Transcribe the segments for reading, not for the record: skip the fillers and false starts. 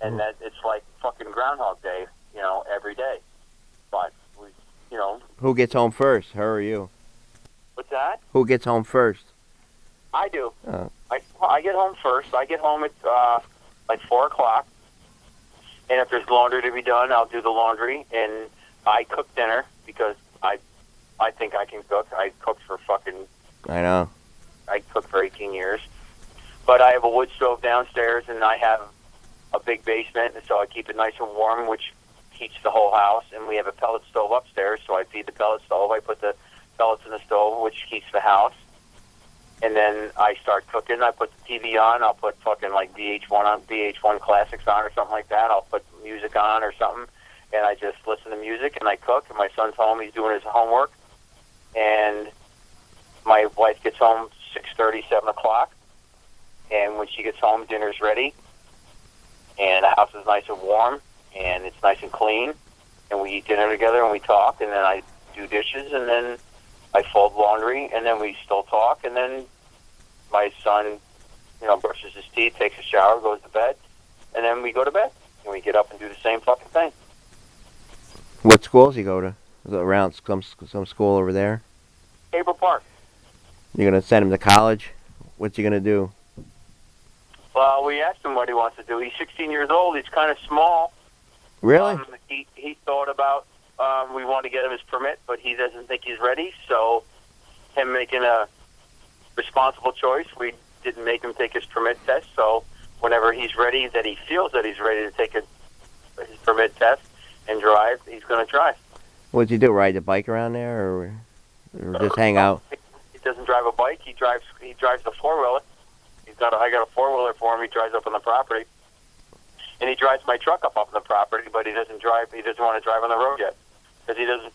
and that it's like fucking Groundhog Day, every day. But we, you know, Who gets home first, her or you? what's that? Who gets home first? I do. Oh, I get home first. I get home at like 4 o'clock, and if there's laundry to be done, I'll do the laundry, and I cook dinner because I think I can cook. I know. I cooked for 18 years, but I have a wood stove downstairs, and I have a big basement, and so I keep it nice and warm, which heats the whole house. And we have a pellet stove upstairs, so I feed the pellet stove. I put the pellets in the stove, which heats the house. And then I start cooking. I put the TV on. I'll put fucking like VH1 classics on or something like that. I'll put music on or something, and I just listen to music and I cook. And my son's home. He's doing his homework, and my wife gets home 6:30, 7 o'clock. And when she gets home, dinner's ready, and the house is nice and warm, and it's nice and clean, and we eat dinner together and we talk, and then I do dishes, and then I fold laundry, and then we still talk, and then my son, brushes his teeth, takes a shower, goes to bed, and then we go to bed, and we get up and do the same fucking thing. What school does he go to? Is it around some school over there? Cable Park. You're gonna send him to college? What's he gonna do? Well, we asked him what he wants to do. He's 16 years old. He's kind of small. Really? He thought about, we want to get him his permit, but he doesn't think he's ready, so him making a responsible choice, we didn't make him take his permit test, so whenever he's ready, that he feels that he's ready to take his permit test and drive, he's going to drive. What's he do? Ride the bike around there, or just hang out? He doesn't drive a bike. He drives the four-wheeler. I got a four-wheeler for him. He drives up on the property. And he drives my truck up on the property, but he doesn't want to drive on the road yet. Because he doesn't,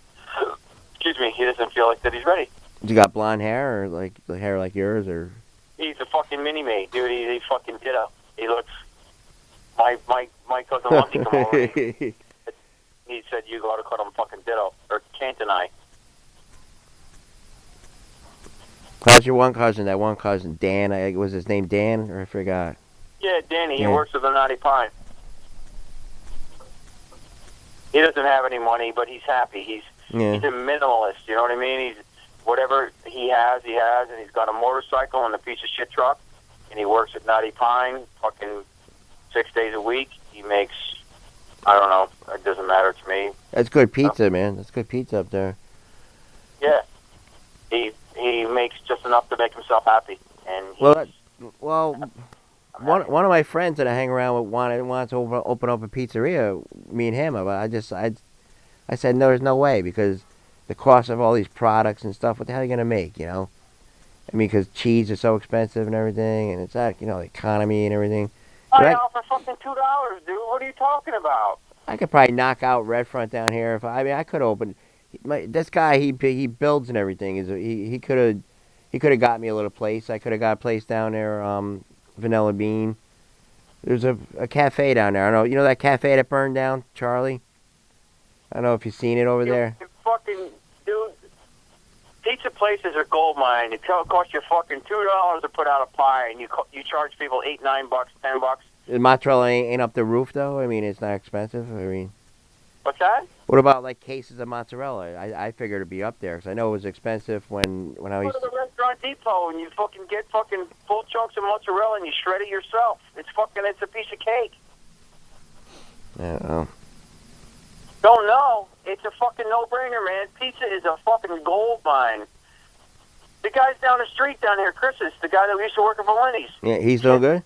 he doesn't feel like that he's ready. Does he got blonde hair, or like the hair like yours, or? He's a fucking mini-me, dude. He's fucking ditto. He looks, my cousin Lumpy come over. He said, you got to cut him fucking ditto. Or can't I? How's your one cousin? That one cousin, Dan. Was his name Dan, or I forgot? Yeah, Danny. He Yeah. works with the Naughty Pine. He doesn't have any money, but he's happy. He's a minimalist. You know what I mean? He's whatever he has, and he's got a motorcycle and a piece of shit truck, and he works at Naughty Pine, fucking 6 days a week. He makes, I don't know. It doesn't matter to me. That's good pizza, man. That's good pizza up there. Yeah. He makes just enough to make himself happy, and one of my friends that I hang around with wanted to open up a pizzeria. Me and him, but I said no, there's no way, because the cost of all these products and stuff. What the hell are you gonna make? I mean, because cheese is so expensive and everything, and it's the economy and everything. I offer fucking $2, dude. What are you talking about? I could probably knock out Red Front down here. I could open. This guy, he builds and everything. He could have got me a little place. I could have got a place down there, Vanilla Bean. There's a cafe down there. I don't know. You know that cafe that burned down, Charlie? I don't know if you've seen it over there. Fucking dude, pizza places are gold mine. It costs you fucking $2 to put out a pie, and you charge people $8, $9, $10. The mozzarella ain't up the roof though. I mean, it's not expensive. I mean, what's that? What about like cases of mozzarella? I figured it'd be up there because I know it was expensive when I was. Go to the Restaurant Depot and you fucking get fucking full chunks of mozzarella and you shred it yourself. It's a piece of cake. Yeah. Don't know. It's a fucking no-brainer, man. Pizza is a fucking gold mine. The guy's down the street down here, Chris, is the guy that used to work for Lenny's. Yeah, he's doing good.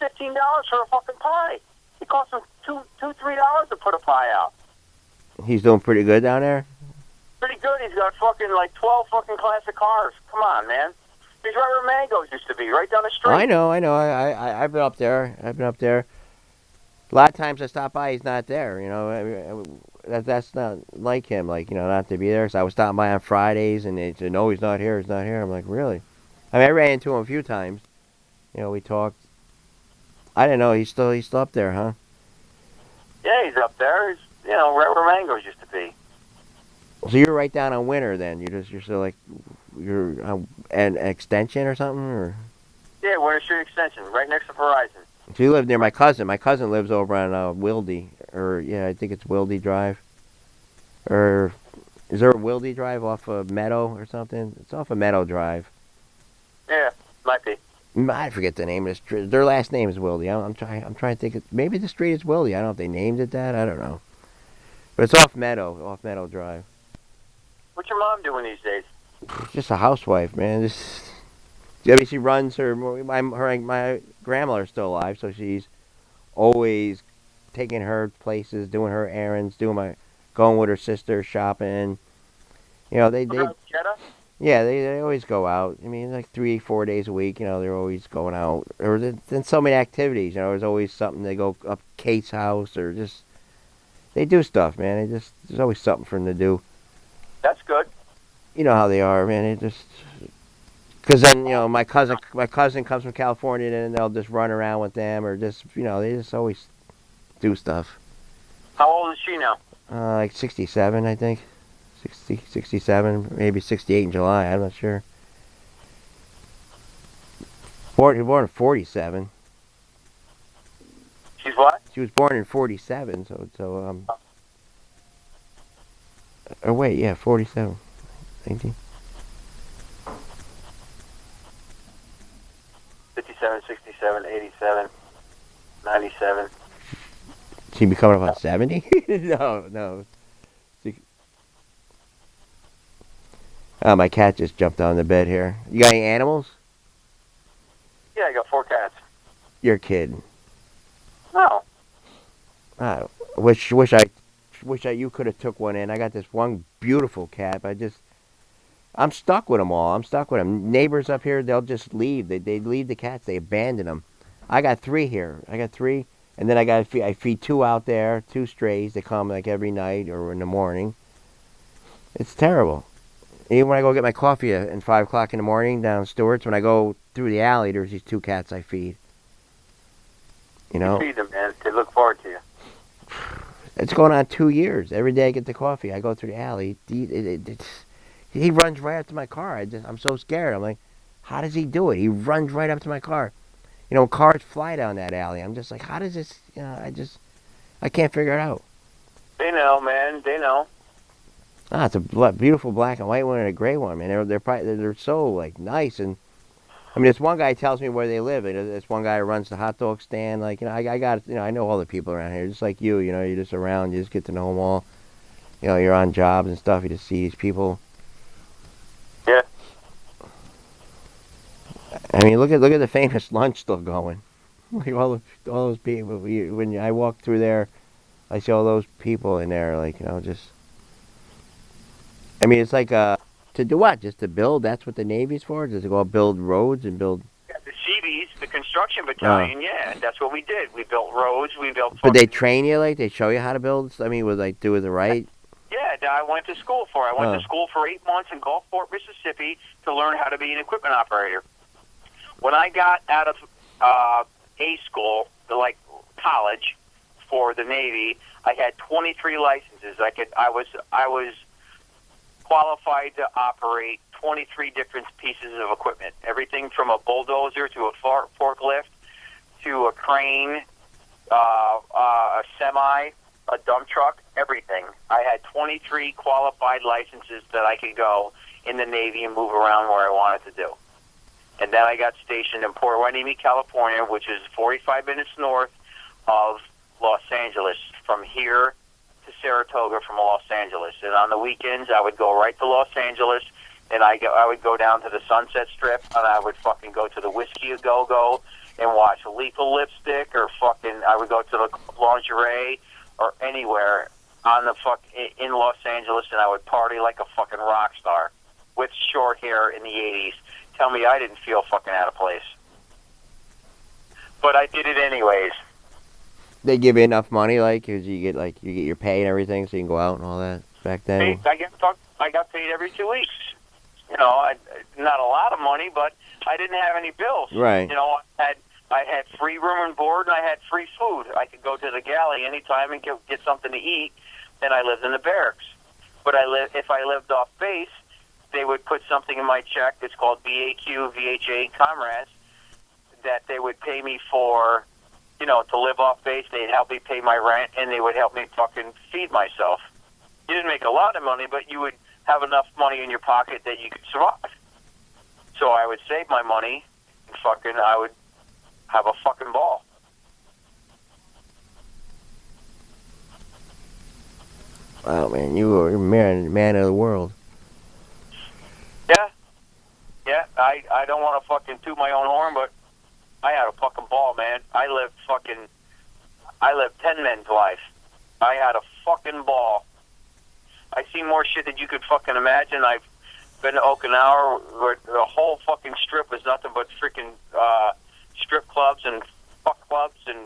$15 for a fucking pie. It costs him $3 to put a pie out. He's doing pretty good down there. Pretty good. He's got fucking like 12 fucking classic cars. Come on, man. He's right where Mango's used to be, right down the street. I know. I've been up there. A lot of times I stop by, he's not there. That's not like him. Not to be there. So I was stopping by on Fridays, and they said, "No, he's not here. He's not here." I'm like, really? I mean, I ran into him a few times. We talked. I didn't know he's still up there, huh? Yeah, he's up there. He's right where Mango's used to be. So you're right down on Winter then. You're still like you're an extension or something, or? Yeah, Winter Street Extension, right next to Verizon. She lived near my cousin. My cousin lives over on Wildy, or yeah, I think it's Wildy Drive, or is there a Wildy Drive off of Meadow or something? It's off of Meadow Drive. Yeah, might be. I forget the name of the street. Their last name is Wildy. I'm trying. I'm trying to think. Maybe the street is Wildy. I don't know if they named it that. I don't know. But it's off Meadow Drive. What's your mom doing these days? Just a housewife, man. Just, I mean, she runs my grandmother's still alive, so she's always taking her places, doing her errands, going with her sister shopping. You know, they always go out. I mean, like 3, 4 days a week. You know, they're always going out. Or then so many activities. You know, there's always something. They go up Kate's house or just they do stuff, man. There's always something for them to do. That's good. You know how they are, man. They just because then you know my cousin comes from California, and they'll just run around with them or just they just always do stuff. How old is she now? Like 67, I think. 60, 67, maybe 68 in July. I'm not sure. Born in 47. She's what? She was born in 47, so. Oh wait, yeah, 47. 19. 57, 67, 87, 97. She be coming about 70? No. My cat just jumped on the bed here. You got any animals? Yeah, I got 4 cats. You're kidding. No. I wish you could have took one in. I got this one beautiful cat. I'm stuck with them all. I'm stuck with them. Neighbors up here, they'll just leave. They leave the cats. They abandon them. I got 3 here. And then I feed 2 out there, 2 strays. They come like every night or in the morning. It's terrible. Even when I go get my coffee at 5 o'clock in the morning down Stewart's, when I go through the alley, there's these 2 cats I feed. You feed them, man. They look forward to you. It's going on 2 years. Every day I get the coffee, I go through the alley. He runs right up to my car. I'm so scared. I'm like, how does he do it? He runs right up to my car. Cars fly down that alley. I'm just like, how does this? I can't figure it out. They know, man. They know. It's a beautiful black and white one and a gray one, man. They're so like nice, and I mean, this one guy tells me where they live. This one guy who runs the hot dog stand. Like, I got, I know all the people around here, just like you. You're just around. You just get to know them all. You're on jobs and stuff. You just see these people. Yeah. I mean, look at the famous lunch still going. Like all those people. When I walk through there, I see all those people in there. Like, just. I mean, it's like to do what? Just to build? That's what the Navy's for? Just to go build roads and build. Yeah, the Seabees, the construction battalion. Yeah, that's what we did. We built roads. We built. But they train you, like they show you how to build. I mean, do it right? Yeah, I went to school for it. I went to school for 8 months in Gulfport, Mississippi, to learn how to be an equipment operator. When I got out of A school, like college, for the Navy, I had 23 licenses. I was qualified to operate 23 different pieces of equipment. Everything from a bulldozer to a forklift to a crane, a semi, a dump truck, everything. I had 23 qualified licenses that I could go in the Navy and move around where I wanted to do. And then I got stationed in Port Hueneme, California, which is 45 minutes north of Los Angeles. From here to Saratoga from Los Angeles. And on the weekends, I would go right to Los Angeles, and I would go down to the Sunset Strip, and I would fucking go to the Whiskey A Go-Go and watch Lethal Lipstick, or I would go to the Lingerie or anywhere in Los Angeles, and I would party like a fucking rock star with short hair in the 80s. Tell me I didn't feel fucking out of place. But I did it anyways. They give you enough money, like, cause you get your pay and everything, so you can go out and all that back then. I got paid every 2 weeks. Not a lot of money, but I didn't have any bills. Right. I had free room and board, and I had free food. I could go to the galley anytime and get something to eat. And I lived in the barracks. But if I lived off base, they would put something in my check. It's called BAQ, VHA, Comrades, that they would pay me for to live off base. They'd help me pay my rent, and they would help me fucking feed myself. You didn't make a lot of money, but you would have enough money in your pocket that you could survive. So I would save my money, and I would have a fucking ball. Wow, man, you were man of the world. Yeah, I don't want to fucking toot my own horn, but I had a fucking ball, man. I lived 10 men's life. I had a fucking ball. I see more shit than you could fucking imagine. I've been to Okinawa, where the whole fucking strip is nothing but freaking strip clubs and fuck clubs, and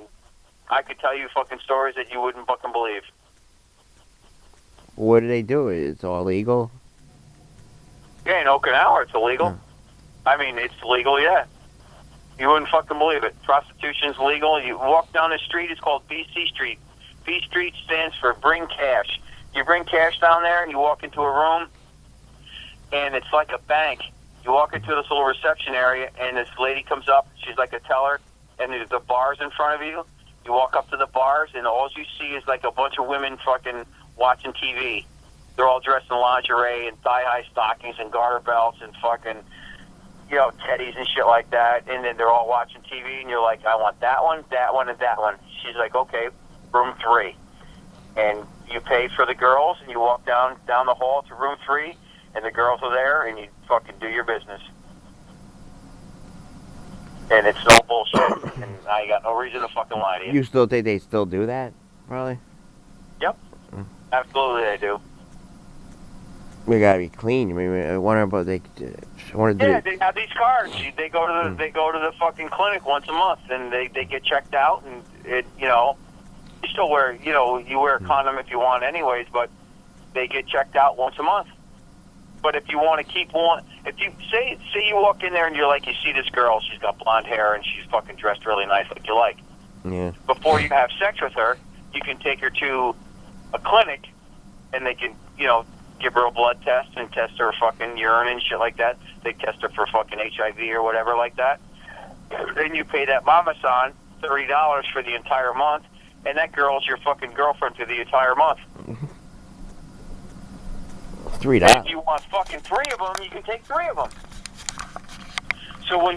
I could tell you fucking stories that you wouldn't fucking believe. What do they do? It's all legal? Yeah, in Okinawa, it's illegal. Hmm. I mean, it's legal, yeah. You wouldn't fucking believe it. Prostitution's legal. You walk down the street, it's called BC Street. B Street stands for bring cash. You bring cash down there, and you walk into a room, and it's like a bank. You walk into this little reception area, and this lady comes up. She's like a teller, and there's the bars in front of you. You walk up to the bars, and all you see is like a bunch of women fucking watching TV. They're all dressed in lingerie and thigh-high stockings and garter belts and fucking, teddies and shit like that. And then they're all watching TV, and you're like, I want that one, and that one. She's like, okay, room 3. And you pay for the girls, and you walk down the hall to room 3, and the girls are there, and you fucking do your business. And it's no bullshit, and I got no reason to fucking lie to you. You still think they still do that? Probably. Yep, absolutely they do. We gotta be clean. I mean, I wonder about they. Yeah, they have these cards. They go to the fucking clinic once a month, and they get checked out, and you still wear you wear a condom if you want, anyways, but they get checked out once a month. But if you want to keep one, if you say you walk in there and you're like, you see this girl, she's got blonde hair and she's fucking dressed really nice, like you like. Yeah. Before you have sex with her, you can take her to a clinic, and they can give her a blood test and test her fucking urine and shit like that. They test her for fucking HIV or whatever like that. Then you pay that mama-san $30 for the entire month, and that girl's your fucking girlfriend for the entire month. $3. And if you want fucking 3 of them, you can take 3 of them. So when